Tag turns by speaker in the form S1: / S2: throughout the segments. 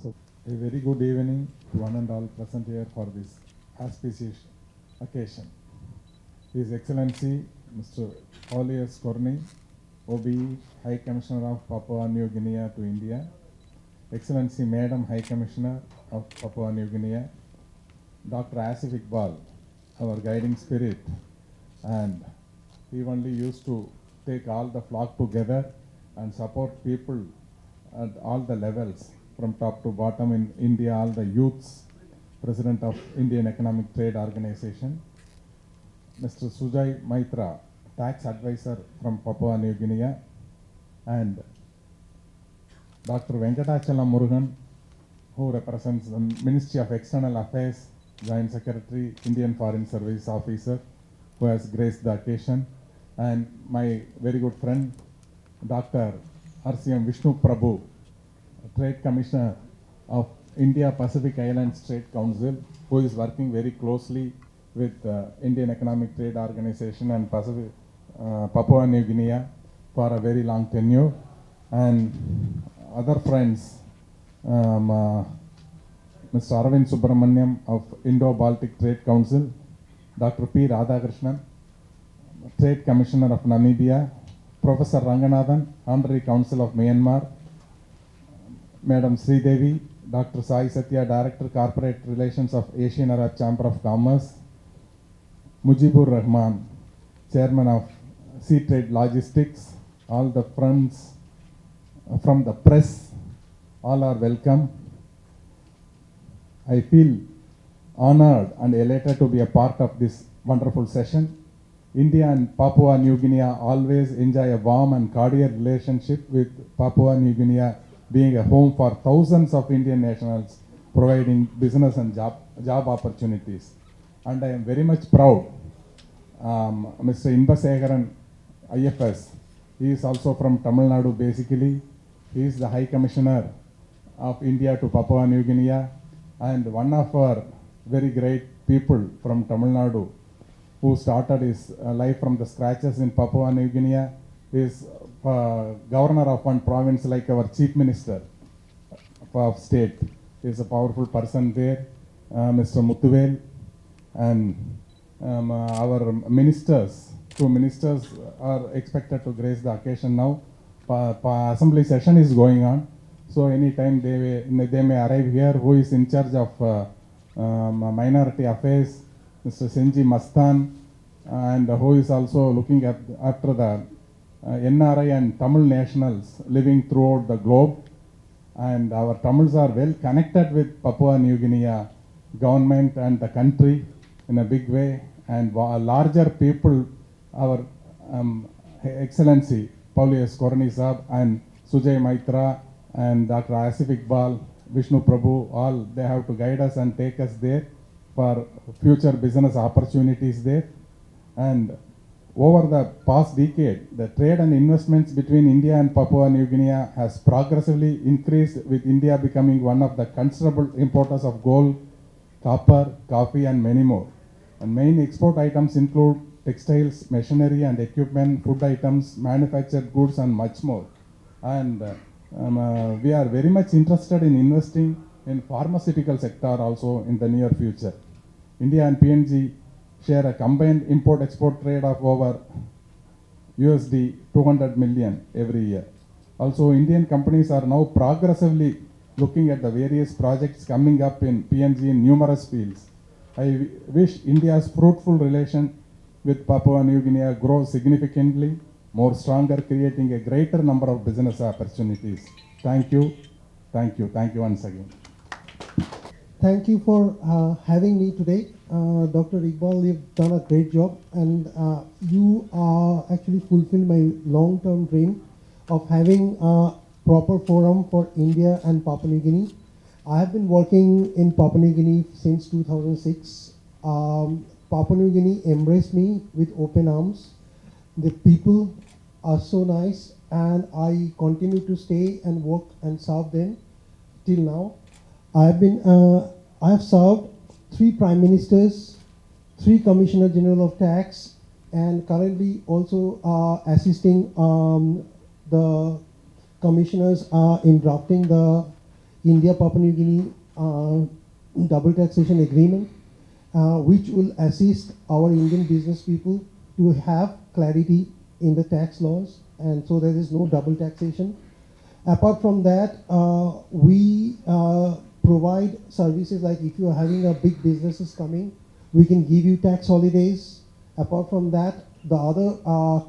S1: A very good evening to one and all present here for this auspicious occasion. His Excellency Mr. Olius Corney, OBE High Commissioner of Papua New Guinea to India, Excellency Madam High Commissioner of Papua New Guinea, Dr. Asif Iqbal, our guiding spirit, and he only used to take all the flock together and support people at all the levels, from top to bottom in India, all the youths, President of Indian Economic Trade Organization, Mr. Sujay Maitra, Tax Advisor from Papua New Guinea, and Dr. Venkatachalam Murugan, who represents the Ministry of External Affairs, Joint Secretary, Indian Foreign Service Officer, who has graced the occasion, and my very good friend, Dr. RCM Vishnu Prabhu, Trade Commissioner of India Pacific Islands Trade Council, who is working very closely with Indian Economic Trade Organization and Papua New Guinea for a very long tenure, and other friends, Mr. Aravind Subramaniam of Indo-Baltic Trade Council, Dr. P. Radhakrishnan, Trade Commissioner of Namibia, Professor Ranganathan, Honorary Council of Myanmar, Madam Sridevi, Dr. Sai Satya, Director Corporate Relations of Asian Arab Chamber of Commerce, Mujibur Rahman, Chairman of Sea Trade Logistics, all the friends from the press, all are welcome. I feel honored and elated to be a part of this wonderful session. India and Papua New Guinea always enjoy a warm and cordial relationship, with Papua New Guinea being a home for thousands of Indian nationals, providing business and job opportunities. And I am very much proud. Mr. Inbasegaran, IFS, he is also from Tamil Nadu basically. He is the High Commissioner of India to Papua New Guinea, and one of our very great people from Tamil Nadu who started his life from the scratches in Papua New Guinea, is governor of one province like our chief minister of state. He is a powerful person there, Mr. Muthuvel, and our ministers, 2 ministers are expected to grace the occasion now. Assembly session is going on, so anytime they may arrive here. Who is in charge of minority affairs, Mr. Gingee Masthan, and who is also looking after the NRI and Tamil nationals living throughout the globe. And our Tamils are well connected with Papua New Guinea government and the country in a big way. And larger people, our Excellency Paulius Corney Saab and Sujay Maitra and Dr. Asif Iqbal, Vishnu Prabhu, all they have to guide us and take us there for future business opportunities there. And over the past decade, the trade and investments between India and Papua New Guinea has progressively increased, with India becoming one of the considerable importers of gold, copper, coffee, and many more. And main export items include textiles, machinery and equipment, food items, manufactured goods, and much more. And we are very much interested in investing in pharmaceutical sector also in the near future. India and PNG share a combined import-export trade of over USD 200 million every year. Also, Indian companies are now progressively looking at the various projects coming up in PNG in numerous fields. I wish India's fruitful relation with Papua New Guinea grows significantly, more stronger, creating a greater number of business opportunities. Thank you. Thank you. Thank you once again.
S2: Thank you for having me today. Dr. Iqbal, you've done a great job, and you actually fulfilled my long-term dream of having a proper forum for India and Papua New Guinea. I have been working in Papua New Guinea since 2006. Papua New Guinea embraced me with open arms. The people are so nice, and I continue to stay and work and serve them till now. I have served 3 prime ministers, 3 commissioner general of tax, and currently also assisting the commissioners in drafting the India-Papua New Guinea double taxation agreement, which will assist our Indian business people to have clarity in the tax laws, and so there is no double taxation. Apart from that, we provide services like if you are having a big businesses coming, we can give you tax holidays. Apart from that, the other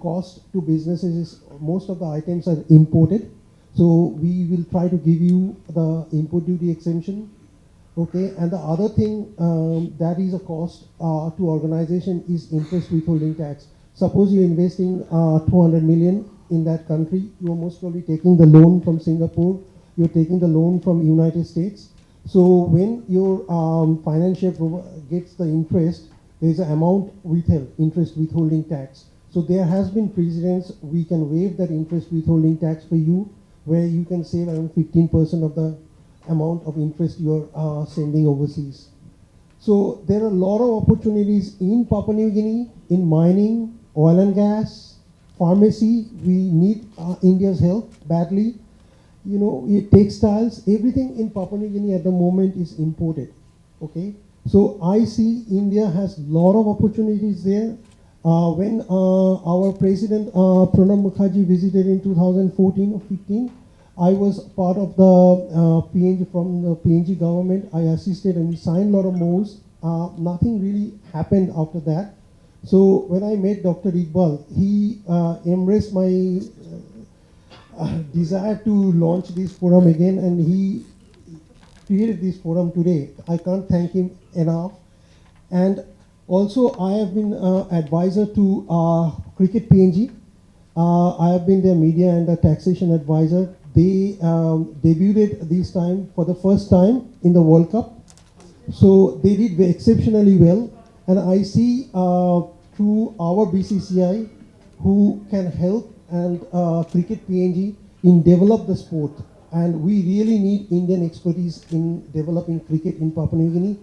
S2: cost to businesses is most of the items are imported. So we will try to give you the import duty exemption. Okay, and the other thing that is a cost to organization is interest withholding tax. Suppose you're investing 200 million in that country, you're most probably taking the loan from Singapore, you're taking the loan from United States. So when your financial gets the interest, there's an amount withheld, interest withholding tax. So there has been precedents, we can waive that interest withholding tax for you, where you can save around 15% of the amount of interest you're sending overseas. So there are a lot of opportunities in Papua New Guinea, in mining, oil and gas, pharmacy. We need India's help badly. You know, textiles, everything in Papua New Guinea at the moment is imported. Okay, so I see India has a lot of opportunities there. When our president Pranab Mukherjee visited in 2014 or 15, I was part of the PNG from the PNG government. I assisted and we signed a lot of MOUs. Nothing really happened after that. So when I met Dr. Iqbal, he embraced my desire to launch this forum again, and he created this forum today. I can't thank him enough. And also, I have been advisor to Cricket PNG. I have been their media and the taxation advisor. They debuted this time for the first time in the World Cup. So they did exceptionally well. And I see through our BCCI who can help and Cricket PNG in develop the sport. And we really need Indian expertise in developing cricket in Papua New Guinea.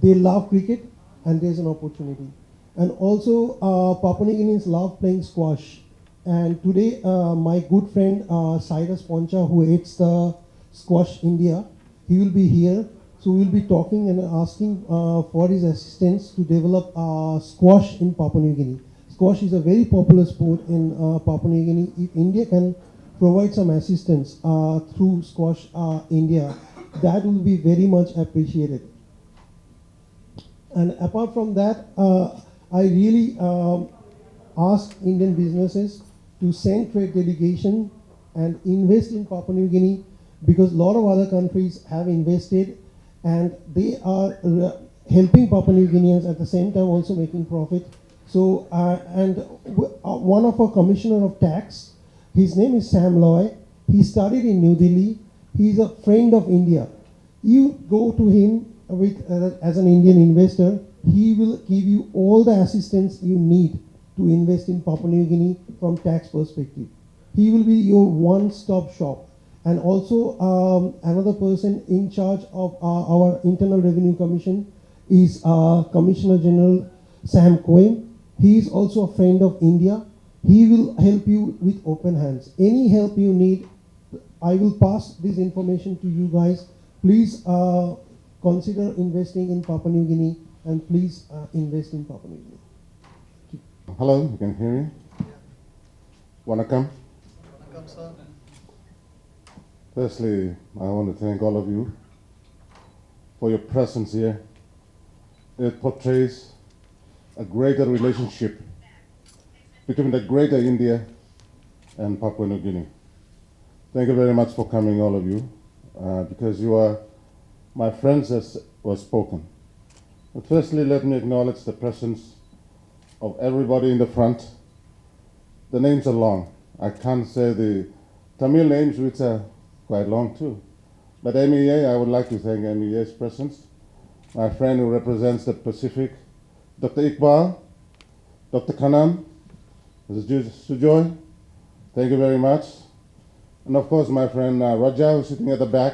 S2: They love cricket and there's an opportunity. And also Papua New Guineans love playing squash. And today my good friend Cyrus Poncha, who heads the Squash India, he will be here. So we'll be talking and asking for his assistance to develop squash in Papua New Guinea. Squash is a very popular sport in Papua New Guinea. If India can provide some assistance through Squash India, that will be very much appreciated. And apart from that, I really ask Indian businesses to send trade delegation and invest in Papua New Guinea, because a lot of other countries have invested and they are helping Papua New Guineans at the same time also making profit. So, one of our commissioner of tax, his name is Sam Loy. He studied in New Delhi. He's a friend of India. You go to him with as an Indian investor, he will give you all the assistance you need to invest in Papua New Guinea from tax perspective. He will be your one-stop shop. And also another person in charge of our Internal Revenue Commission is Commissioner General Sam Cohen. He is also a friend of India. He will help you with open hands. Any help you need, I will pass this information to you guys. Please consider investing in Papua New Guinea, and please invest in Papua New Guinea.
S3: Hello, you can hear me? Wanakam.
S2: Welcome, sir.
S3: Firstly, I want to thank all of you for your presence here. It portrays a greater relationship between the greater India and Papua New Guinea. Thank you very much for coming, all of you, because you are my friends, as was spoken. But firstly, let me acknowledge the presence of everybody in the front. The names are long. I can't say the Tamil names, which are quite long too. But MEA, I would like to thank MEA's presence. My friend who represents the Pacific, Dr. Iqbal, Dr. Kanam, Mrs. Sujoy, thank you very much. And of course, my friend Raja, who's sitting at the back,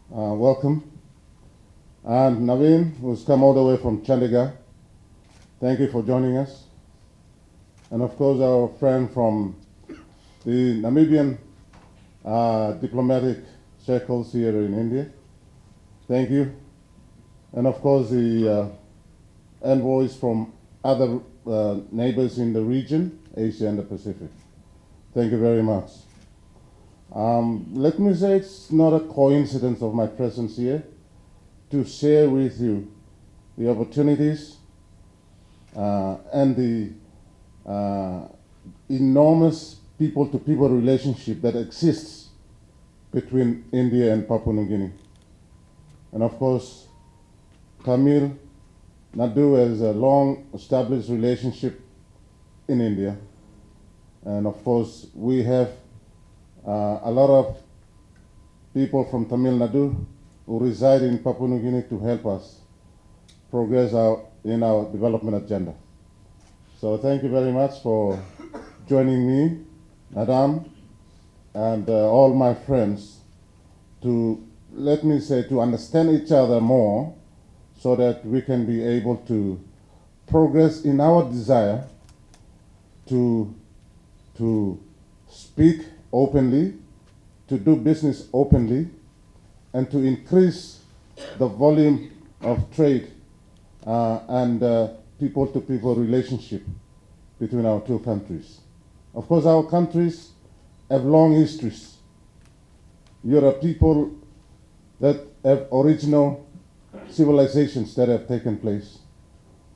S3: welcome. And Naveen, who's come all the way from Chandigarh, thank you for joining us. And of course, our friend from the Namibian diplomatic circles here in India. Thank you. And of course, the envoys from other neighbors in the region, Asia and the Pacific. Thank you very much. Let me say it's not a coincidence of my presence here to share with you the opportunities and the enormous people-to-people relationship that exists between India and Papua New Guinea. And of course, Tamil Nadu has a long-established relationship in India. And of course, we have a lot of people from Tamil Nadu who reside in Papua New Guinea to help us progress in our development agenda. So thank you very much for joining me, Madam, and all my friends to, let me say, to understand each other more so that we can be able to progress in our desire to speak openly, to do business openly, and to increase the volume of trade and people-to-people relationship between our two countries. Of course, our countries have long histories. You're a people that have original civilizations that have taken place.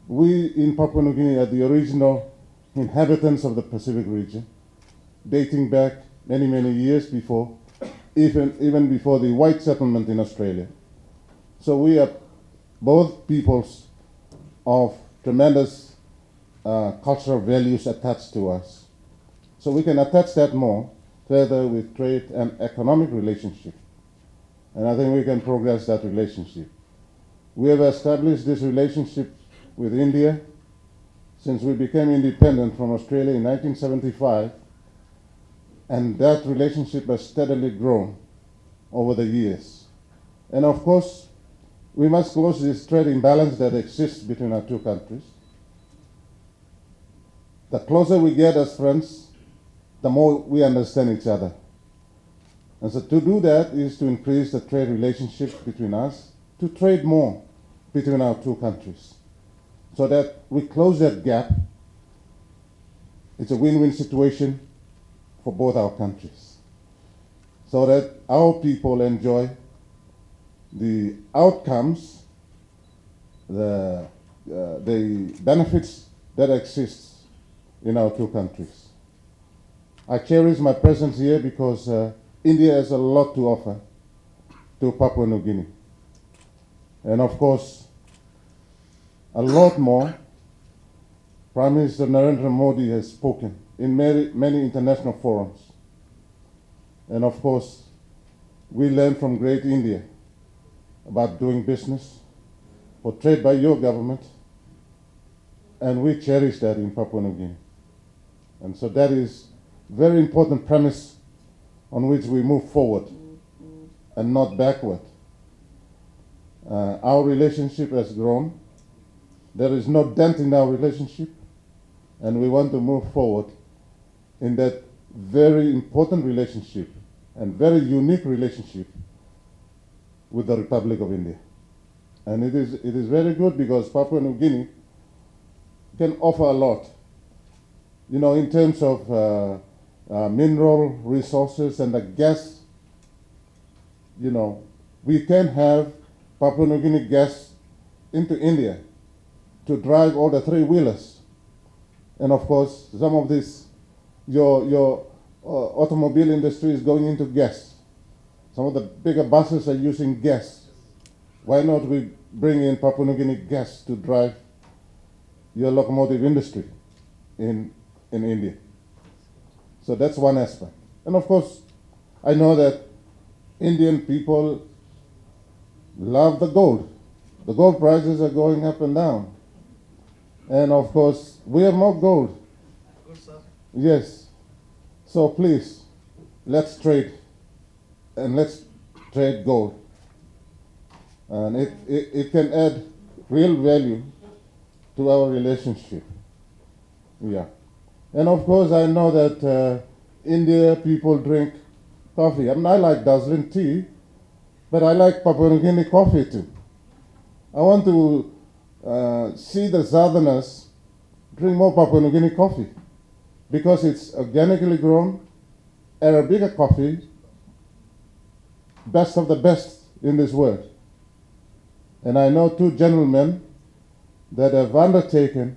S3: We in Papua New Guinea are the original inhabitants of the Pacific region, dating back many, many years before, even before the white settlement in Australia. So we are both peoples of tremendous cultural values attached to us. So we can attach that more further with trade and economic relationship. And I think we can progress that relationship. We have established this relationship with India since we became independent from Australia in 1975, and that relationship has steadily grown over the years. And of course, we must close this trade imbalance that exists between our two countries. The closer we get as friends, the more we understand each other. And so to do that is to increase the trade relationship between us, to trade more between our two countries, so that we close that gap. It's a win-win situation for both our countries, so that our people enjoy the outcomes, the benefits that exist in our two countries. I cherish my presence here because India has a lot to offer to Papua New Guinea. And of course, a lot more. Prime Minister Narendra Modi has spoken in many international forums. And of course, we learn from great India about doing business, portrayed by your government, and we cherish that in Papua New Guinea. And so that is very important premise on which we move forward and not backward. Our relationship has grown. There is no dent in our relationship, and we want to move forward in that very important relationship and very unique relationship with the Republic of India. And it is very good because Papua New Guinea can offer a lot, you know, in terms of mineral resources and the gas. You know, we can have Papua New Guinea gas into India to drive all the three-wheelers. And of course, some of this, your automobile industry is going into gas. Some of the bigger buses are using gas. Why not we bring in Papua New Guinea gas to drive your locomotive industry in India? So that's one aspect. And of course, I know that Indian people love the gold. The gold prices are going up and down. And of course, we have more gold.
S4: Good, sir.
S3: Yes. So please, let's trade. And let's trade gold. And it can add real value to our relationship. Yeah. And of course, I know that India people drink coffee. I mean, I like dazzling tea, but I like Papua New Guinea coffee too. I want to see the Southerners drink more Papua New Guinea coffee because it's organically grown, Arabica coffee, best of the best in this world. And I know two gentlemen that have undertaken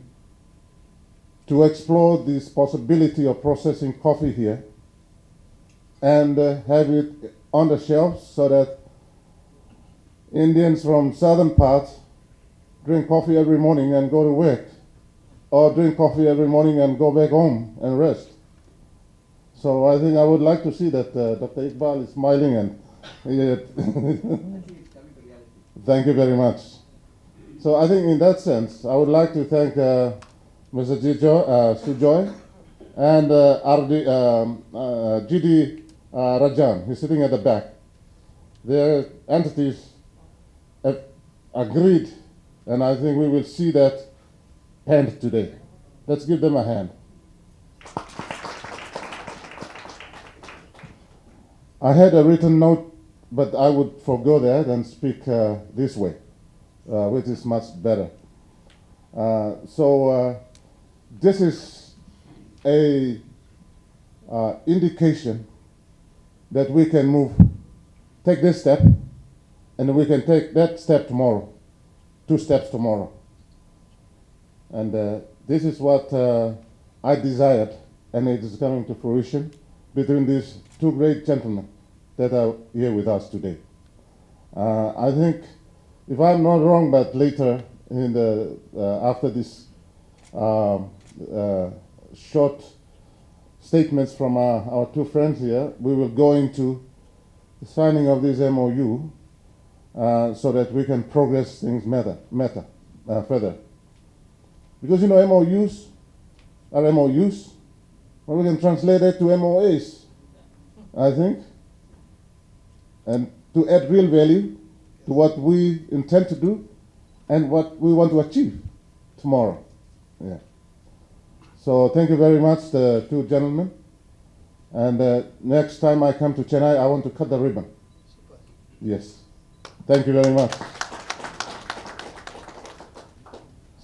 S3: to explore this possibility of processing coffee here and have it on the shelves so that Indians from southern parts drink coffee every morning and go to work, or drink coffee every morning and go back home and rest. So I think I would like to see that Dr. Iqbal is smiling and thank you very much. So I think in that sense, I would like to thank Mr. Sujoy and GD Rajan. He's sitting at the back. Their entities have agreed, and I think we will see that hand today. Let's give them a hand. I had a written note, but I would forego that and speak this way, which is much better. This is a indication that we can take this step, and we can take that step tomorrow, 2 steps tomorrow. And this is what I desired, and it is coming to fruition between these two great gentlemen that are here with us today. I think, if I'm not wrong, but later in the after this short statements from our two friends here, we will go into the signing of this MOU so that we can progress things further. Because MOUs are MOUs, but we can translate it to MOAs, I think, and to add real value to what we intend to do and what we want to achieve tomorrow. Yeah. So thank you very much, the two gentlemen. And next time I come to Chennai, I want to cut the ribbon. Yes. Thank you very much.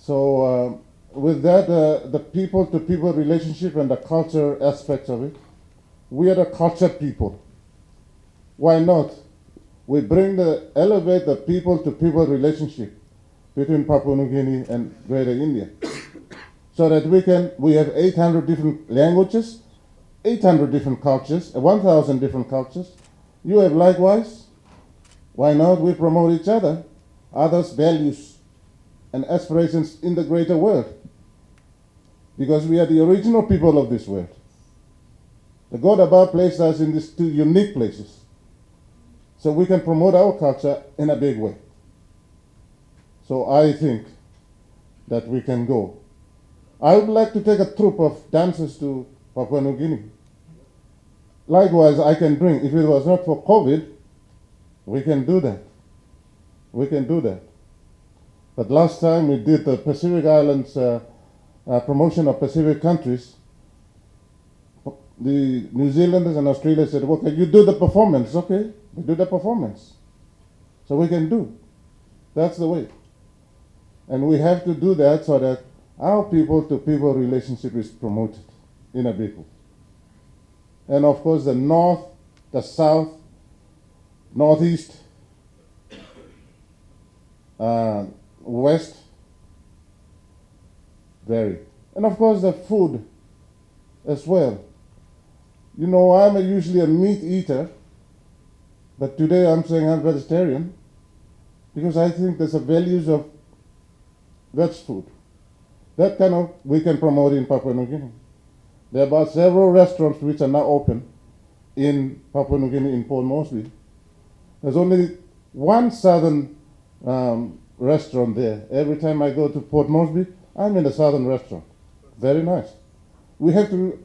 S3: So with that, the people-to-people relationship and the culture aspects of it, we are the cultured people. Why not? We elevate the people-to-people relationship between Papua New Guinea and Greater India, so that we have 800 different languages, 800 different cultures, 1,000 different cultures. You have likewise. Why not? We promote each other, others' values and aspirations in the greater world, because we are the original people of this world. The God above placed us in these two unique places, so we can promote our culture in a big way. So I think that we can go. I would like to take a troupe of dancers to Papua New Guinea. Likewise, I can bring, if it was not for COVID, we can do that. We can do that. But last time we did the Pacific Islands promotion of Pacific countries, the New Zealanders and Australians said, okay, you do the performance. Okay, we do the performance. So we can do. That's the way. And we have to do that so that our people-to-people relationship is promoted in a big way. And of course, the North, the South, Northeast, West, vary. And of course, the food as well. I'm usually a meat eater, but today I'm saying I'm vegetarian because I think there's a values of veg food. That kind of we can promote in Papua New Guinea. There are about several restaurants which are now open in Papua New Guinea in Port Moresby. There's only one southern restaurant there. Every time I go to Port Moresby, I'm in the southern restaurant. Very nice. We have to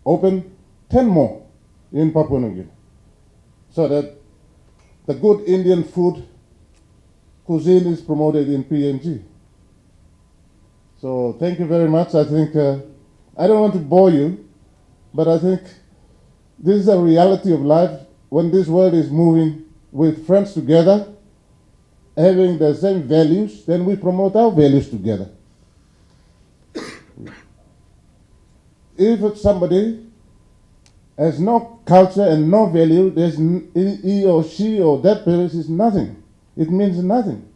S3: open 10 more in Papua New Guinea so that the good Indian food cuisine is promoted in PNG. So thank you very much. I think, I don't want to bore you, but I think this is a reality of life. When this world is moving with friends together, having the same values, then we promote our values together. If somebody has no culture and no value, he or she or that person is nothing. It means nothing.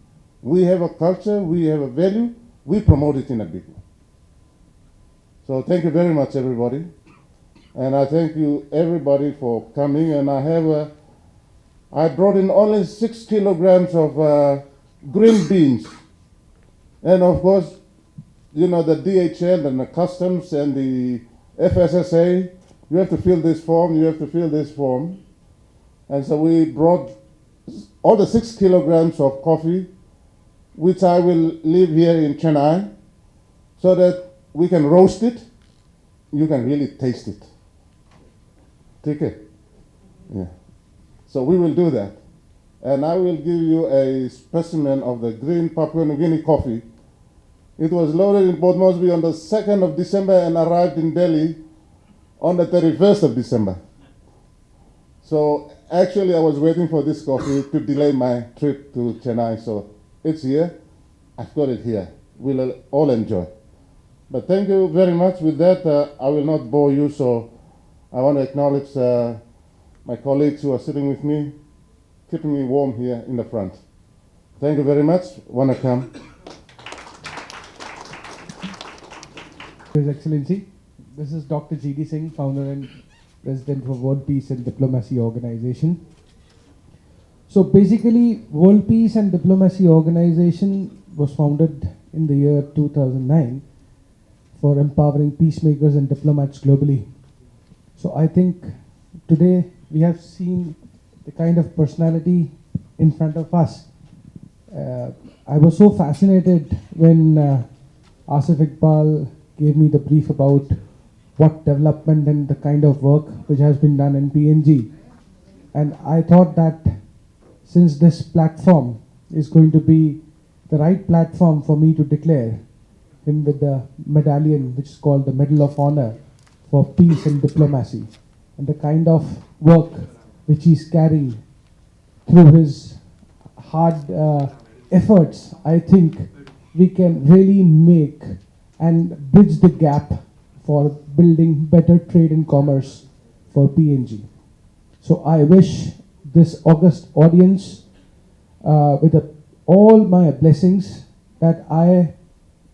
S3: We have a culture, we have a value, we promote it in a big way. So thank you very much, everybody. And I thank you, everybody, for coming. And I brought in only 6 kilograms of green beans. And of course, you know, the DHL and the customs and the FSSA, you have to fill this form, you have to fill this form. And so we brought all the 6 kilograms of coffee, which I will leave here in Chennai, so that we can roast it. You can really taste it. Take it. Yeah. So we will do that. And I will give you a specimen of the green Papua New Guinea coffee. It was loaded in Port Moresby on the 2nd of December and arrived in Delhi on the 31st of December. So actually I was waiting for this coffee to delay my trip to Chennai. So it's here. I've got it here. We'll all enjoy. But thank you very much. With that, I will not bore you. So I want to acknowledge my colleagues who are sitting with me, keeping me warm here in the front. Thank you very much. Want to come?
S4: His Excellency, this is Dr. G.D. Singh, founder and president of World Peace and Diplomacy Organization. So basically, World Peace and Diplomacy Organization was founded in the year 2009 for empowering peacemakers and diplomats globally. So I think today we have seen the kind of personality in front of us. I was so fascinated when Asif Iqbal gave me the brief about what development and the kind of work which has been done in PNG. And I thought that since this platform is going to be the right platform for me to declare him with the medallion, which is called the Medal of Honor for Peace and Diplomacy, and the kind of work which he's carrying through his hard efforts, I think we can really make and bridge the gap for building better trade and commerce for PNG. So I wish this august audience with all my blessings that I,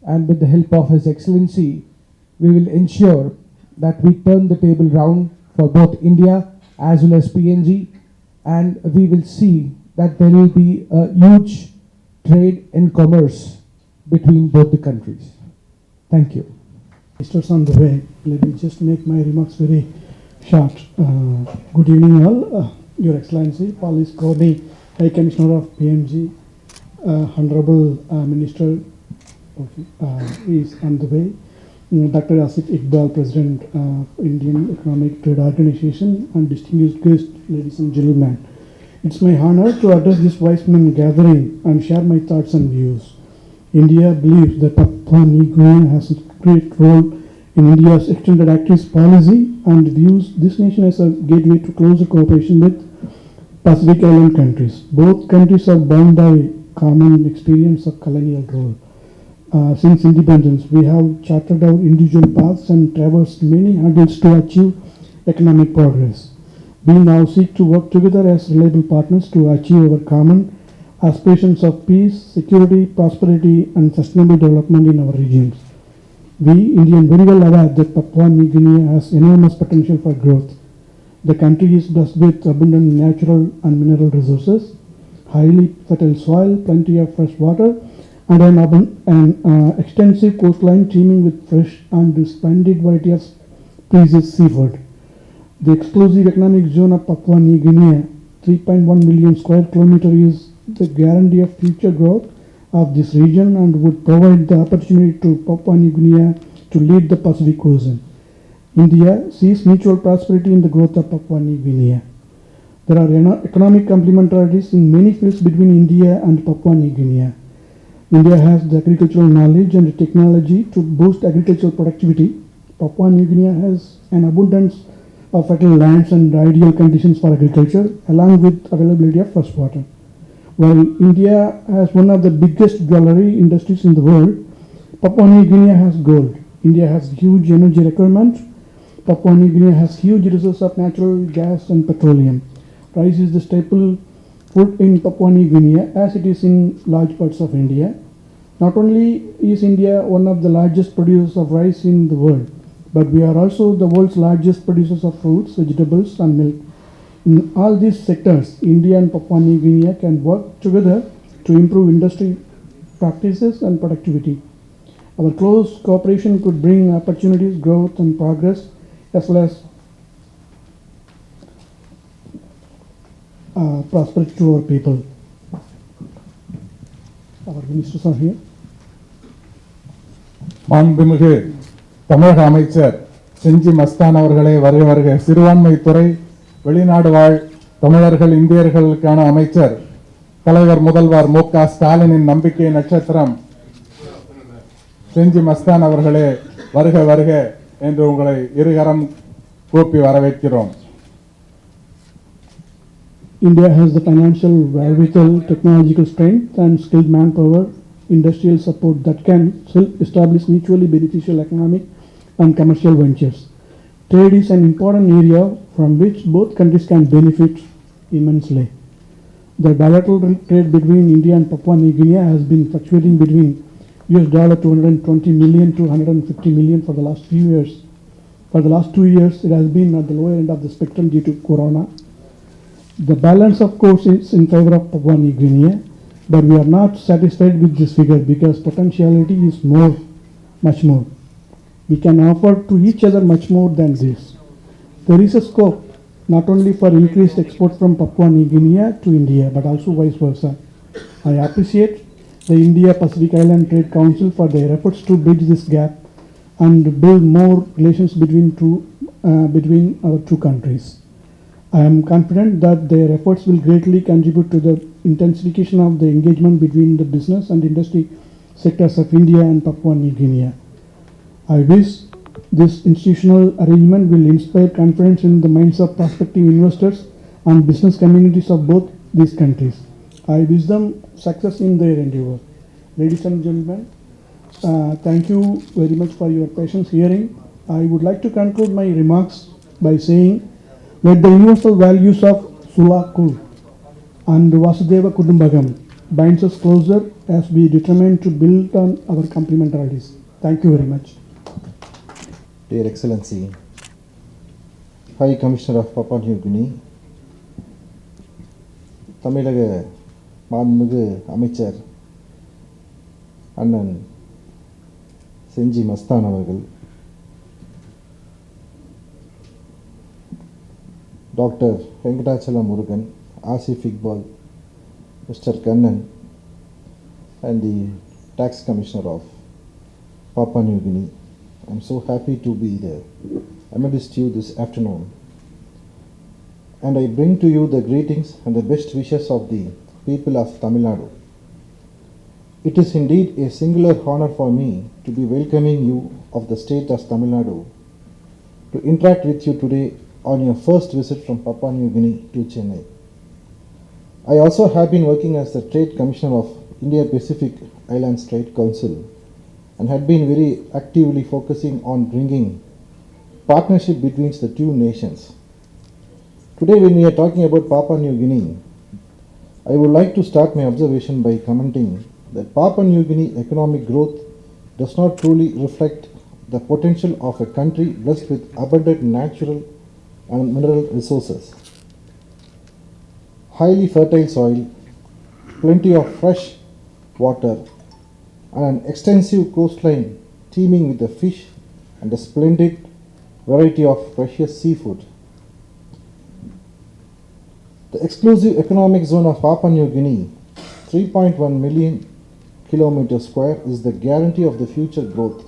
S4: and with the help of His Excellency, we will ensure that we turn the table round for both India as well as PNG, and we will see that there will be a huge trade and commerce between both the countries. Thank you.
S5: Ministers on the way. Let me just make my remarks very short. Good evening all. Your Excellency, Police Courtney, High Commissioner of PMG, Honorable Minister is on the way. Dr. Asif Iqbal, President of Indian Economic Trade Organization, and distinguished guests, ladies and gentlemen. It's my honor to address this wise men gathering and share my thoughts and views. India believes that Papua New Guinea has a great role in India's extended activist policy and views this nation as a gateway to closer cooperation with Pacific Island countries. Both countries are bound by common experience of colonial rule. Since independence, we have charted out individual paths and traversed many hurdles to achieve economic progress. We now seek to work together as reliable partners to achieve our common aspirations of peace, security, prosperity, and sustainable development in our regions. We, Indians, very well aware that Papua New Guinea has enormous potential for growth. The country is blessed with abundant natural and mineral resources, highly fertile soil, plenty of fresh water, and an extensive coastline teeming with fresh and splendid variety of precious seafood. The exclusive economic zone of Papua New Guinea, 3.1 million square kilometers, is the guarantee of future growth of this region and would provide the opportunity to Papua New Guinea to lead the Pacific Ocean. India sees mutual prosperity in the growth of Papua New Guinea. There are economic complementarities in many fields between India and Papua New Guinea. India has the agricultural knowledge and technology to boost agricultural productivity. Papua New Guinea has an abundance of fertile lands and ideal conditions for agriculture, along with availability of fresh water. While India has one of the biggest jewelry industries in the world, Papua New Guinea has gold. India has huge energy requirements. Papua New Guinea has huge resources of natural gas and petroleum. Rice is the staple food in Papua New Guinea as it is in large parts of India. Not only is India one of the largest producers of rice in the world, but we are also the world's largest producers of fruits, vegetables and milk. In all these sectors, India and Papua New Guinea can work together to improve industry practices and productivity. Our close cooperation could bring opportunities, growth and progress, as well as prosperity to our people. Our ministers are here.
S1: மாண்புமிகு தமிழக அமைச்சர் செஞ்சி மஸ்தான் அவர்களே வருக வருக. சிறுபான்மை துறை, வெளிநாடு வாழ் தமிழர்கள் இந்தியர்களுக்கான அமைச்சர் தலைவர் முதல்வர் மு க ஸ்டாலினின் நம்பிக்கை நட்சத்திரம் செஞ்சி மஸ்தான் அவர்களே வருக வருக என்று உங்களை இருகரம் கூப்பி வரவேற்கிறோம்.
S5: India has the financial wherewithal, technological strength and skilled manpower, industrial support that can establish mutually beneficial economic and commercial ventures. Trade is an important area from which both countries can benefit immensely. The bilateral trade between India and Papua New Guinea has been fluctuating between $220 million to $150 million for the last few years. For the last 2 years, it has been at the lower end of the spectrum due to Corona. The balance, of course, is in favor of Papua New Guinea, but we are not satisfied with this figure because potentiality is much more. We can offer to each other much more than this. There is a scope not only for increased export from Papua New Guinea to India, but also vice versa. I appreciate the India-Pacific Island Trade Council for their efforts to bridge this gap and build more relations between our two countries. I am confident that their efforts will greatly contribute to the intensification of the engagement between the business and industry sectors of India and Papua New Guinea. I wish this institutional arrangement will inspire confidence in the minds of prospective investors and business communities of both these countries. I wish them success in their endeavor. Ladies and gentlemen, thank you very much for your patience hearing. I would like to conclude my remarks by saying, let the universal values of Sulaku and Vasudeva Kudumbagam binds us closer as we determine to build on our complementarities. Thank you very much.
S6: Dear Excellency, High Commissioner of Papua New Guinea, தமிழக மாண்புமிகு அமைச்சர் அண்ணன் செஞ்சி மஸ்தான் அவர்கள், Dr. Venkatachala Murugan, Asif Iqbal, Mr. Kannan, and the Tax Commissioner of Papua New Guinea. I'm so happy to be there amidst you this afternoon. And I bring to you the greetings and the best wishes of the people of Tamil Nadu. It is indeed a singular honor for me to be welcoming you of the state of Tamil Nadu to interact with you today on your first visit from Papua New Guinea to Chennai. I also have been working as the Trade Commissioner of India-Pacific Islands Trade Council and had been very actively focusing on bringing partnership between the two nations. Today, when we are talking about Papua New Guinea, I would like to start my observation by commenting that Papua New Guinea economic growth does not truly reflect the potential of a country blessed with abundant natural and mineral resources, highly fertile soil, plenty of fresh water, and an extensive coastline teeming with the fish and a splendid variety of precious seafood. The exclusive economic zone of Papua New Guinea, 3.1 million kilometers square, is the guarantee of the future growth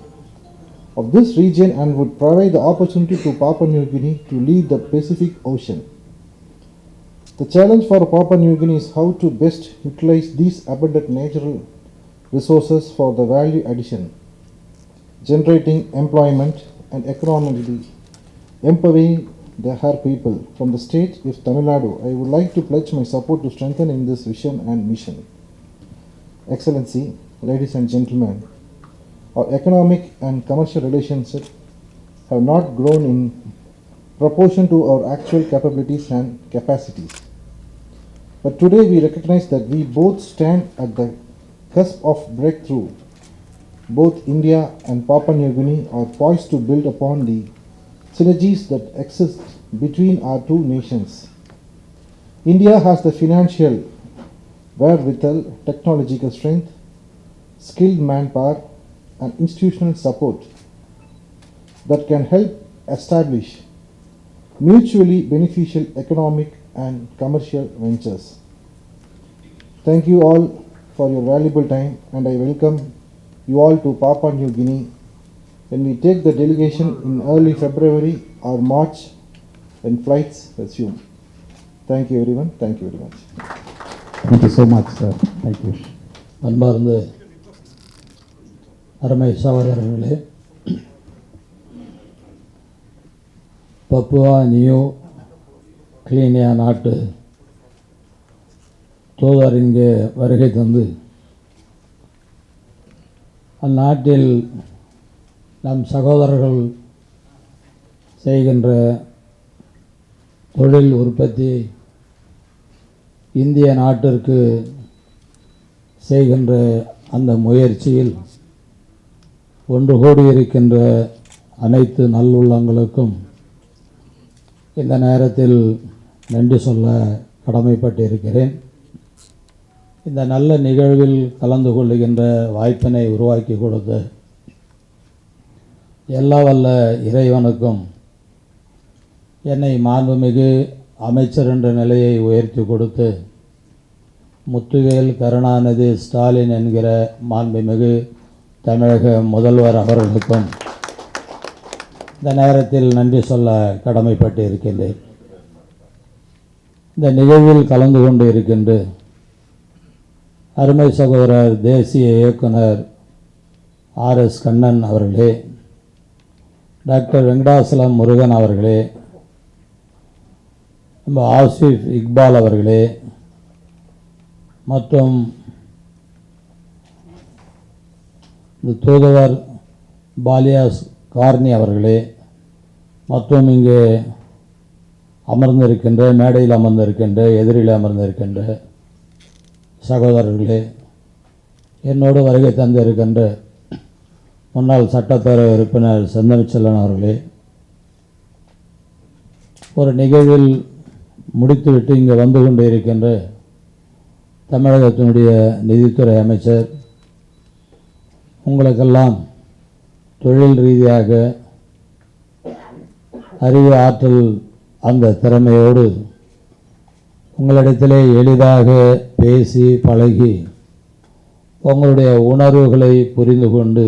S6: of this region and would provide the opportunity to Papua New Guinea to lead the Pacific Ocean. The challenge for Papua New Guinea is how to best utilize these abundant natural resources for the value addition, generating employment and economically empowering the her people from the state of Tamil Nadu, I would like to pledge my support to strengthen in this vision and mission. Excellency, ladies and gentlemen, our economic and commercial relationships have not grown in proportion to our actual capabilities and capacities. But today we recognize that we both stand at the cusp of breakthrough. Both India and Papua New Guinea are poised to build upon the synergies that exist between our two nations. India has the financial wherewithal, technological strength, skilled manpower, and institutional support that can help establish mutually beneficial economic and commercial ventures. Thank you all for your valuable time, and I welcome you all to Papua New Guinea when we take the delegation in early February or March when flights resume. Thank you everyone. Thank you very much.
S1: Thank you so much, sir. Thank you.
S7: அன்பார்ந்த அருமை சகோதரர்களே, Papua new Guinea நாட்டு தூதர் இங்கே வருகை தந்து அந்நாட்டில் நம் சகோதரர்கள் செய்கின்ற தொழில் உற்பத்தி இந்திய நாட்டிற்கு செய்கின்ற அந்த முயற்சியில் ஒன்று கூடியிருக்கின்ற அனைத்து நல்லுள்ளங்களுக்கும் இந்த நேரத்தில் நன்றி சொல்ல கடமைப்பட்டிருக்கிறேன். இந்த நல்ல நிகழ்வில் கலந்து கொள்ளுகின்ற வாய்ப்பினை உருவாக்கி கொடுத்த எல்லா வல்ல இறைவனுக்கும் என்னை மாண்புமிகு அமைச்சர் என்ற நிலையை உயர்த்தி கொடுத்து முத்துவேல் கருணாநிதி ஸ்டாலின் என்கிற மாண்புமிகு தமிழக முதல்வர் அவர்களுக்கும் இந்த நேரத்தில் நன்றி சொல்ல கடமைப்பட்டு இருக்கின்றேன். இந்த நிகழ்வில் கலந்து கொண்டு இருக்கின்ற அருமை சகோதரர் தேசிய இயக்குனர் ஆர்.எஸ். கண்ணன் அவர்களே, டாக்டர் வெங்கடாசலம் முருகன் அவர்களே, நம்ம ஆசிஃப் இக்பால் அவர்களே மற்றும் இந்த தூதுவர் பாலியாஸ் கார்னி அவர்களே மற்றும் இங்கே அமர்ந்திருக்கின்ற மேடையில் அமர்ந்திருக்கின்ற எதிரில் அமர்ந்திருக்கின்ற சகோதரர்களே, என்னோடு வருகை தந்திருக்கின்ற முன்னாள் சட்டப்பேரவை உறுப்பினர் செந்தமிச்செல்வன் அவர்களே, ஒரு நிகழ்வில் முடித்துவிட்டு இங்கே வந்து கொண்டு இருக்கின்ற தமிழகத்தினுடைய நிதித்துறை அமைச்சர், உங்களுக்கெல்லாம் தொழில் ரீதியாக அறிவு ஆற்றல் அந்த திறமையோடு உங்களிடத்திலே எளிதாக பேசி பழகி உங்களுடைய உணர்வுகளை புரிந்து கொண்டு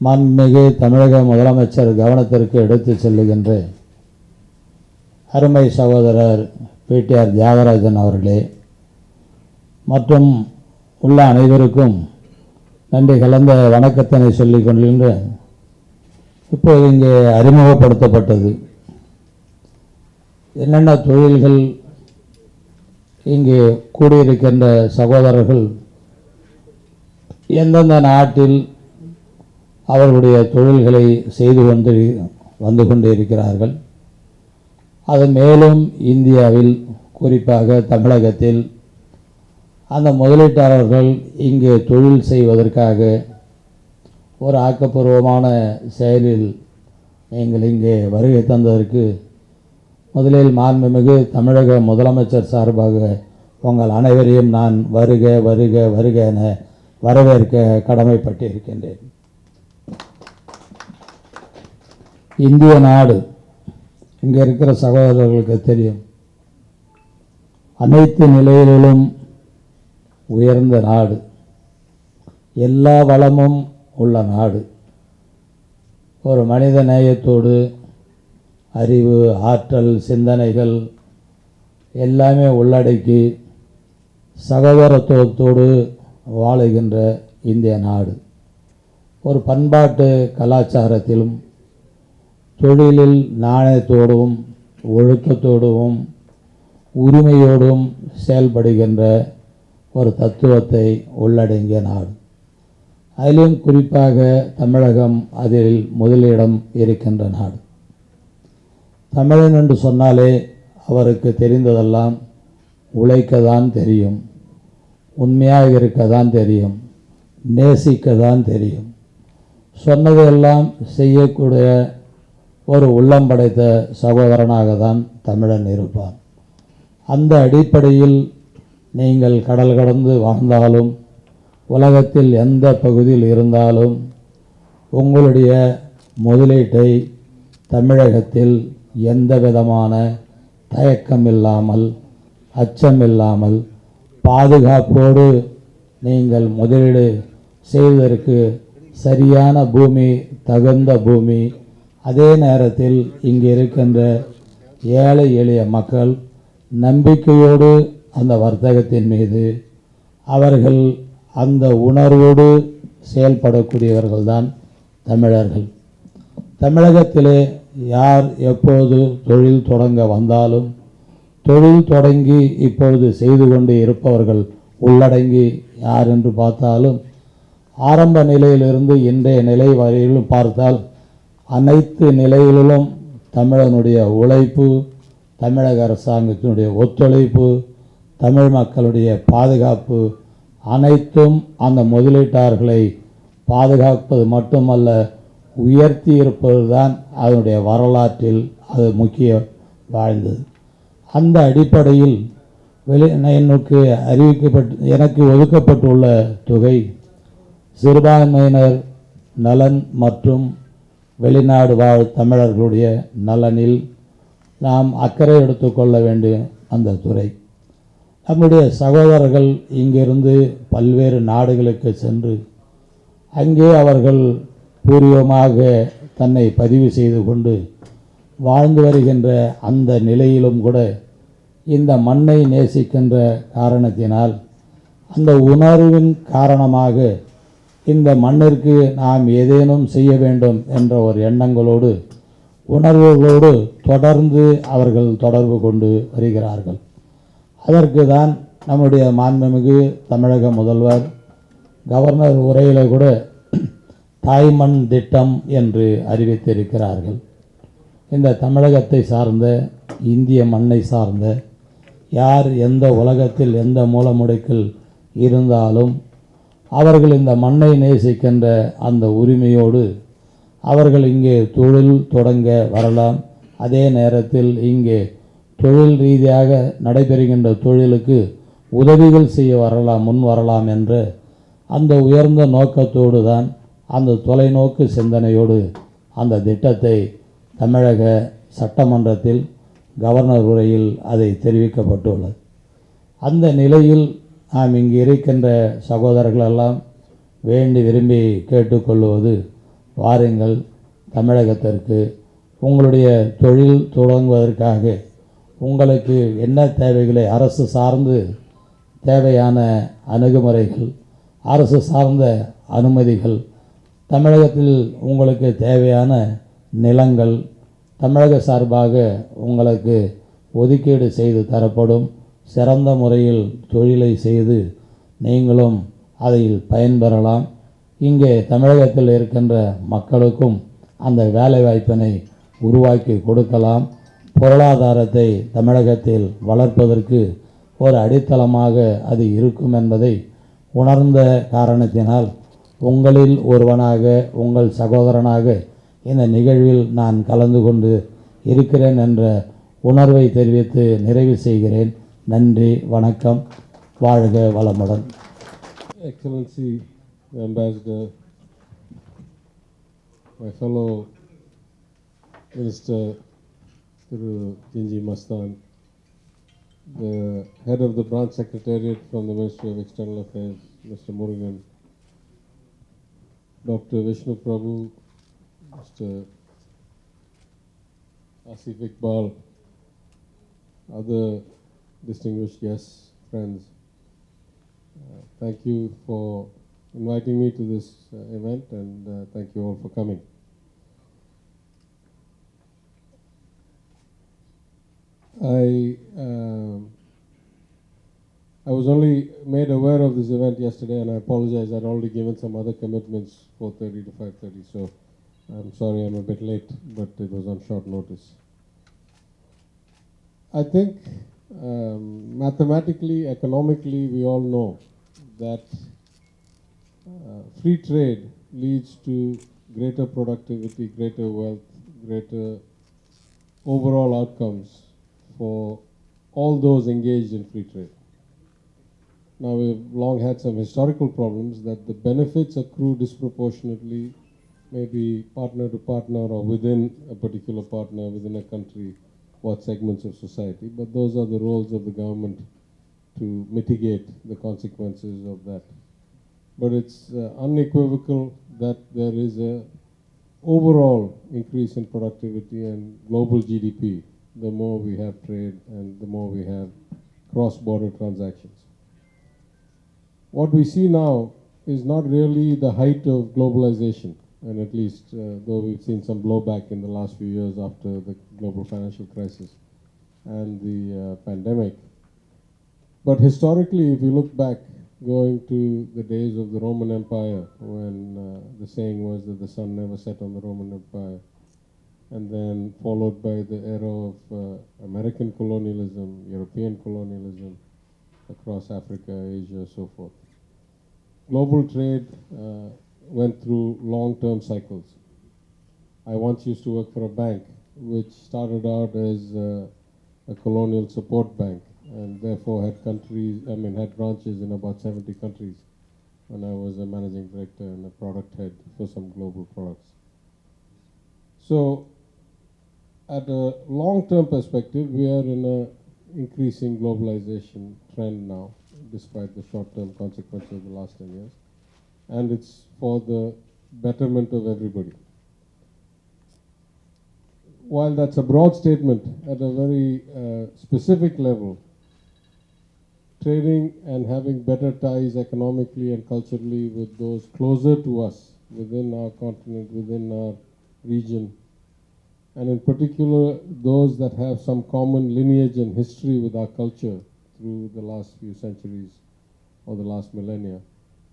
S7: மாண்புமிகு தமிழக முதலமைச்சர் கவனத்திற்கு எடுத்து செல்லுகின்ற அருமை சகோதரர் PTR தியாகராஜன் அவர்களே மற்றும் உள்ள அனைவருக்கும் நன்றி கலந்த வணக்கத்தினை சொல்லிக் கொள்கின்ற இப்போது இங்கே அறிமுகப்படுத்தப்பட்டது என்னென்ன தொழில்கள் இங்கே கூடியிருக்கின்ற சகோதரர்கள் எந்தெந்த நாட்டில் அவர்களுடைய தொழில்களை செய்து வந்து கொண்டிருக்கிறார்கள், அது மேலும் இந்தியாவில் குறிப்பாக தமிழகத்தில் அந்த முதலீட்டாளர்கள் இங்கே தொழில் செய்வதற்காக ஒரு ஆக்கப்பூர்வமான செயலில் நீங்கள் இங்கே வருகை தந்ததற்கு முதலில் மாண்புமிகு தமிழக முதலமைச்சர் சார்பாக உங்கள் அனைவரையும் நான் வருக வருக வருக என வரவேற்க கடமைப்பட்டிருக்கின்றேன். இந்திய நாடு இங்கே இருக்கிற சகோதரர்களுக்கு தெரியும், அனைத்து நிலையிலும் உயர்ந்த நாடு, எல்லா வளமும் உள்ள நாடு, ஒரு மனித நேயத்தோடு அறிவு ஆற்றல் சிந்தனைகள் எல்லாமே உள்ளடக்கி சகோதரத்துவத்தோடு வாழுகின்ற இந்திய நாடு ஒரு பண்பாட்டு கலாச்சாரத்திலும் தொழிலில் நாணயத்தோடும் ஒழுக்கத்தோடும் உரிமையோடும் செயல்படுகின்ற ஒரு தத்துவத்தை உள்ளடங்கிய நாடு. அதிலும் குறிப்பாக தமிழகம் அதில் முதலிடம் இருக்கின்ற நாடு. தமிழன் என்று சொன்னாலே அவருக்கு தெரிந்ததெல்லாம் உழைக்க தான் தெரியும், உண்மையாக இருக்க தான் தெரியும், நேசிக்க தான் தெரியும். சொன்னதையெல்லாம் செய்யக்கூடிய ஒரு உள்ளம் படைத்த சகோதரனாக தான் தமிழன் இருப்பான். அந்த அடிப்படையில் நீங்கள் கடல் கடந்து வாழ்ந்தாலும் உலகத்தில் எந்த பகுதியில் இருந்தாலும் உங்களுடைய முதலீட்டை தமிழகத்தில் எந்த விதமான தயக்கம் இல்லாமல், அச்சம் இல்லாமல், பாதுகாப்போடு நீங்கள் முதலீடு செய்வதற்கு சரியான பூமி, தகுந்த பூமி, அதே நேரத்தில் இங்கே இருக்கின்ற ஏழை எளிய மக்கள் நம்பிக்கையோடு அந்த வர்த்தகத்தின் மீது அவர்கள் அந்த உணர்வோடு செயல்படக்கூடியவர்கள்தான் தமிழர்கள். தமிழகத்திலே யார் எப்போது தொழில் தொடங்க வந்தாலும், தொழில் தொடங்கி இப்பொழுது செய்து கொண்டு இருப்பவர்கள் உள்ளடங்கி யார் என்று பார்த்தாலும், ஆரம்ப நிலையிலிருந்து இன்றைய நிலை வரையிலும் பார்த்தால் அனைத்து நிலைகளிலும் தமிழனுடைய உழைப்பு, தமிழக அரசாங்கத்தினுடைய ஒத்துழைப்பு, தமிழ் மக்களுடைய பாதுகாப்பு அனைத்தும் அந்த முதலீட்டாளர்களை பாதுகாப்பது மட்டுமல்ல, உயர்த்தி இருப்பது தான் அதனுடைய வரலாற்றில் அது முக்கிய வாழ்ந்தது. அந்த அடிப்படையில் எனக்கு ஒதுக்கப்பட்டுள்ள தொகை சிறுபான்மையினர் நலன் மற்றும் வெளிநாடு வாழ் தமிழர்களுடைய நலனில் நாம் அக்கறை எடுத்துக்கொள்ள வேண்டிய அந்த துறை. நம்முடைய சகோதரர்கள் இங்கிருந்து பல்வேறு நாடுகளுக்கு சென்று அங்கே அவர்கள் பூர்வமாக தன்னை பதிவு செய்து கொண்டு வாழ்ந்து வருகின்ற அந்த நிலையிலும் கூட இந்த மண்ணை நேசிக்கின்ற காரணத்தினால், அந்த உணர்வின் காரணமாக இந்த மண்ணிற்கு நாம் ஏதேனும் செய்ய வேண்டும் என்ற ஒரு எண்ணங்களோடு, உணர்வுகளோடு தொடர்ந்து அவர்கள் தொடர்பு கொண்டு வருகிறார்கள். அதற்கு தான் நம்முடைய மாண்புமிகு தமிழக முதல்வர் கவர்னர் உரையில் கூட தாய்மண் திட்டம் என்று அறிவித்திருக்கிறார்கள். இந்த தமிழகத்தை சார்ந்த, இந்திய மண்ணை சார்ந்த யார் எந்த உலகத்தில் எந்த மூலமுடுக்கில் இருந்தாலும் அவர்கள் இந்த மண்ணை நேசிக்கின்ற அந்த உரிமையோடு அவர்கள் இங்கே தொழில் தொடங்க வரலாம். அதே நேரத்தில் இங்கே தொழில் ரீதியாக நடைபெறுகின்ற தொழிலுக்கு உதவிகள் செய்ய வரலாம், முன் வரலாம் என்ற அந்த உயர்ந்த நோக்கத்தோடு தான், அந்த தொலைநோக்கு சிந்தனையோடு அந்த திட்டத்தை தமிழக சட்டமன்றத்தில் கவர்னர் உரையில் அதை தெரிவிக்கப்பட்டுள்ளது. அந்த நிலையில் நாம் இங்கு இருக்கின்ற சகோதரர்களெல்லாம் வேண்டி விரும்பி கேட்டுக்கொள்வது, வாருங்கள் தமிழகத்திற்கு உங்களுடைய தொழில் தொடங்குவதற்காக உங்களுக்கு என்ன தேவைகளை அரசு சார்ந்து தேவையான அணுகுமுறைகள், அரசு சார்ந்த அனுமதிகள், தமிழகத்தில் உங்களுக்கு தேவையான நிலங்கள் தமிழக சார்பாக உங்களுக்கு ஒதுக்கீடு செய்து தரப்படும். சிறந்த முறையில் தொழிலை செய்து நீங்களும் அதில் பயன்பெறலாம். இங்கே தமிழகத்தில் இருக்கின்ற மக்களுக்கும் அந்த வேலைவாய்ப்பினை உருவாக்கி கொடுக்கலாம். பொருளாதாரத்தை தமிழகத்தில் வளர்ப்பதற்கு ஒரு அடித்தளமாக அது இருக்கும் என்பதை உணர்ந்த காரணத்தினால் உங்களில் ஒருவனாக, உங்கள் சகோதரனாக இந்த நிகழ்வில் நான் கலந்து கொண்டு இருக்கிறேன் என்ற உணர்வை தெரிவித்து நிறைவு செய்கிறேன். நன்றி, வணக்கம், வாழ்க வளமுடன்.
S8: Excellency, Ambassador, my fellow Minister Gingee Masthan, the head of the branch secretariat from the Ministry of External Affairs, Mr. Murugan, Dr. Vishnu Prabhu, Mr. Asif Iqbal, other distinguished guests, friends. Thank you for inviting me to this event, and thank you all for coming. I was only made aware of this event yesterday, and I apologize. I'd already given some other commitments, 4:30 to 5:30. So I'm sorry I'm a bit late, but it was on short notice. I think mathematically, economically, we all know that free trade leads to greater productivity, greater wealth, greater overall outcomes for all those engaged in free trade. Now, we've long had some historical problems that the benefits accrue disproportionately, maybe partner to partner or within a particular partner, within a country, what segments of society. But those are the roles of the government to mitigate the consequences of that. But it's unequivocal that there is a overall increase in productivity and global GDP, the more we have trade and the more we have cross-border transactions. What we see now is not really the height of globalization, and at least though we've seen some blowback in the last few years after the global financial crisis and the pandemic. But historically, if you look back, going to the days of the Roman Empire, when the saying was that the sun never set on the Roman Empire, and then followed by the era of American colonialism, European colonialism across Africa, Asia, so forth. Global trade went through long-term cycles. I once used to work for a bank which started out as a colonial support bank, and therefore had branches in about 70 countries when I was a managing director and a product head for some global products. So at a long-term perspective, we are in an increasing globalization trend now, despite the short-term consequences of the last 10 years. And it's for the betterment of everybody. While that's a broad statement, at a very specific level, trading and having better ties economically and culturally with those closer to us, within our continent, within our region, and in particular those that have some common lineage and history with our culture through the last few centuries or the last millennia,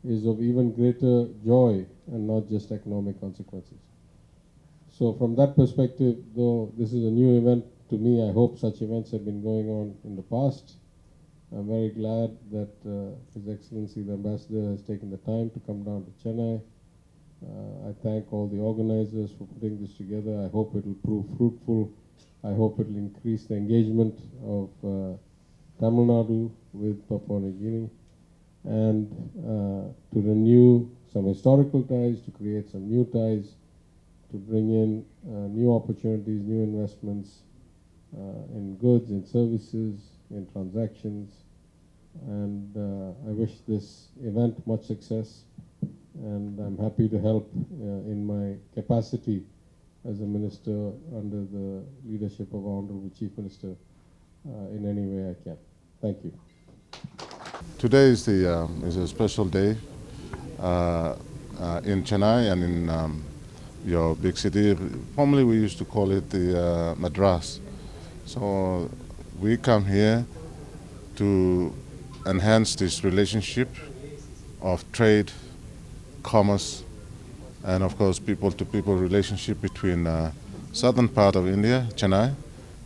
S8: is of even greater joy and not just economic consequences. So from that perspective, though this is a new event to me, I hope such events have been going on in the past. I'm very glad that His Excellency the Ambassador has taken the time to come down to Chennai. I thank all the organizers for putting this together. I hope it will prove fruitful. I hope it will increase the engagement of Tamil Nadu with Papua New Guinea, and to renew some historical ties, to create some new ties, to bring in new opportunities, new investments in goods, in services, in transactions. And I wish this event much success, and I'm happy to help in my capacity as a minister under the leadership of our Honorable Chief Minister in any way I can. Thank you.
S3: Today is a special day in Chennai and in your big city. Formerly we used to call it the Madras. So we come here to enhance this relationship of trade, commerce, and of course people-to-people relationship between southern part of India, Chennai,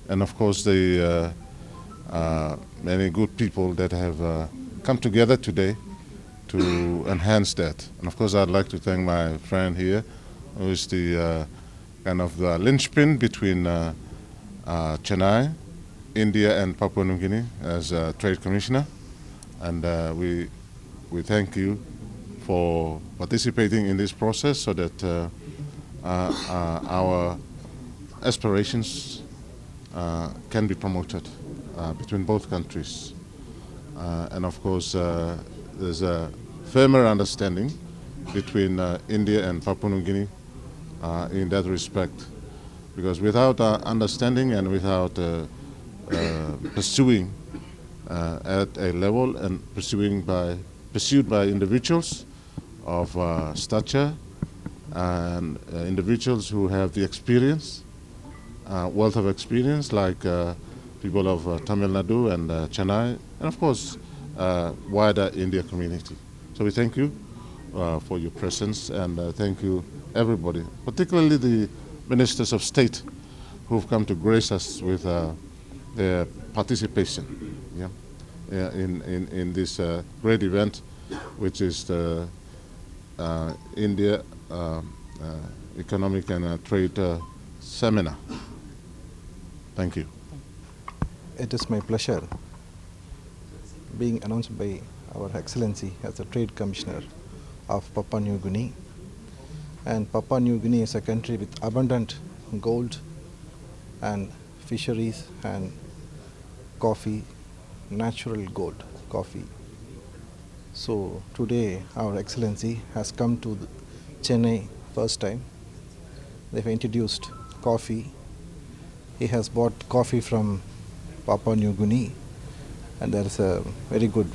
S3: and of course the many good people that have come together today to enhance that. And of course I'd like to thank my friend here, who is the kind of the linchpin between Chennai, India and Papua New Guinea as a trade commissioner. And we thank you for participating in this process so that our aspirations can be promoted between both countries. And of course, there's a firmer understanding between India and Papua New Guinea in that respect. Because without understanding and without pursuing at a level and pursued by individuals of stature and individuals who have the experience, wealth of experience, like people of Tamil Nadu and Chennai, and of course, wider India community. So we thank you for your presence, and thank you everybody, particularly the ministers of state who've come to grace us with their participation, in this great event, which is the India Economic and Trade Seminar. Thank you.
S6: It is my pleasure being announced by Our Excellency as the Trade Commissioner of Papua New Guinea. And Papua New Guinea is a country with abundant gold and fisheries and coffee, natural gold coffee. So today Our Excellency has come to Chennai first time. They've introduced coffee. He has bought coffee from Papua New Guinea, and there is a very good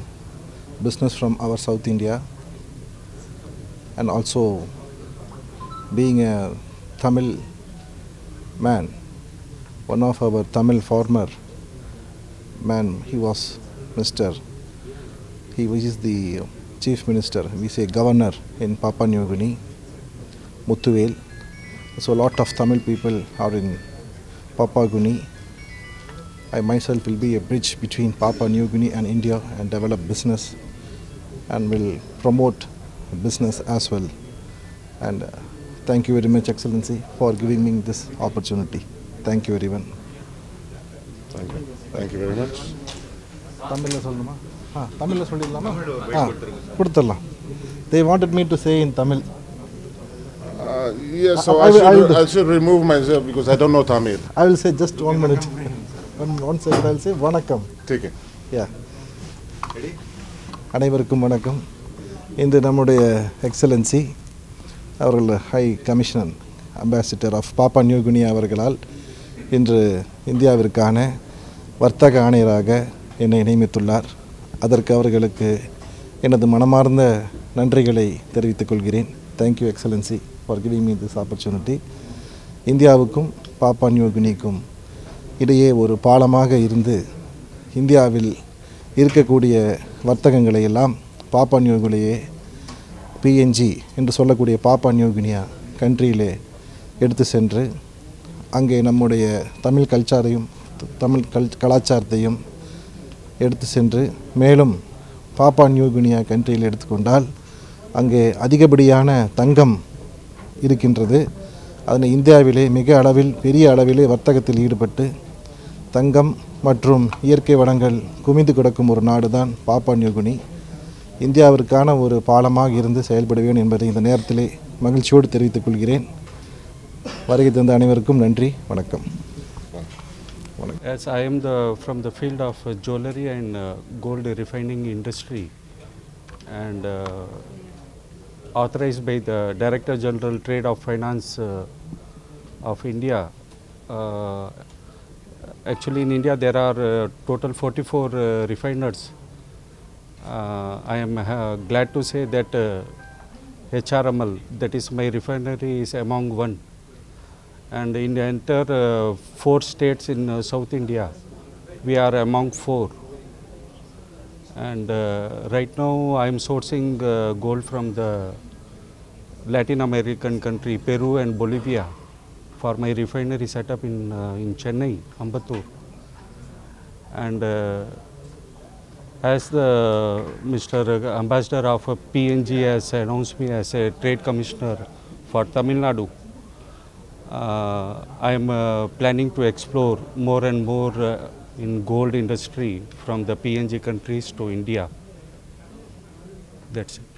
S6: business from our South India. And also, being a Tamil man, one of our Tamil former man, he was he was the Chief Minister, we say Governor in Papua New Guinea, Muthuvel. So a lot of Tamil people are in Papua New Guinea. I myself will be a bridge between Papua New Guinea and India and develop business and will promote business as well. And thank you very much, Excellency, for giving me this opportunity. Thank you, everyone.
S3: Thank you. Thank you very much.
S6: They wanted me to say in Tamil.
S3: Yes, so I should remove myself because I don't know Tamil.
S6: I will say just 1 minute. One second, I will say Vanakkam.
S3: Take it.
S6: Yeah. அனைவருக்கும் வணக்கம். இன்று நம்முடைய excellency அவர்கள் high commissioner ambassador of பாப்பா new Guinea அவர்களால் இன்று இந்தியாவிற்கான வர்த்தக ஆணையராக என்னை நியமித்துள்ளார். அதற்கு அவர்களுக்கு எனது மனமார்ந்த நன்றிகளை தெரிவித்துக் கொள்கிறேன். Thank you excellency for giving me this opportunity. இந்தியாவுக்கும் பாப்பா நியூ கினிக்கும் இடையே ஒரு பாலமாக இருந்து இந்தியாவில் இருக்கக்கூடிய வர்த்தகங்களை எல்லாம் பாப்பா நியூ கினியே பிஎன்ஜி என்று சொல்லக்கூடிய பாப்பா நியூ கினியா கண்ட்ரியிலே எடுத்து சென்று அங்கே நம்முடைய தமிழ் கல்ச்சரையும் தமிழ் கலாச்சாரத்தையும் எடுத்து சென்று மேலும் பாப்பா நியூ கினியா கண்ட்ரியில் எடுத்துக்கொண்டால் அங்கே அதிகப்படியான தங்கம் இருக்கின்றது. அதனை இந்தியாவிலே மிக அளவில் பெரிய அளவிலே வர்த்தகத்தில் ஈடுபட்டு தங்கம் மற்றும் இயற்கை வளங்கள் குமிந்து கிடக்கும் ஒரு நாடு தான் பாப்பா நியூ கினி. இந்தியாவிற்கான ஒரு பாலமாக இருந்து செயல்படுவேன் என்பதை இந்த நேரத்திலே மகிழ்ச்சியோடு தெரிவித்துக் கொள்கிறேன். வருகை தந்த அனைவருக்கும் நன்றி, வணக்கம்.
S9: As I am from the field of jewelry and gold refining industry, and authorized by the Director General Trade of Finance of India. Actually in India there are total 44 refiners. I am glad to say that HRML, that is my refinery, is among one. And in the entire 4 states in South India, we are among 4. And right now I am sourcing gold from the Latin American country, Peru and Bolivia, for my refinery setup in Chennai, Ambattur. And as the Mr. Ambassador of PNG has announced me as a Trade Commissioner for Tamil Nadu, I am planning to explore more and more in gold industry from the PNG countries to India. That's it.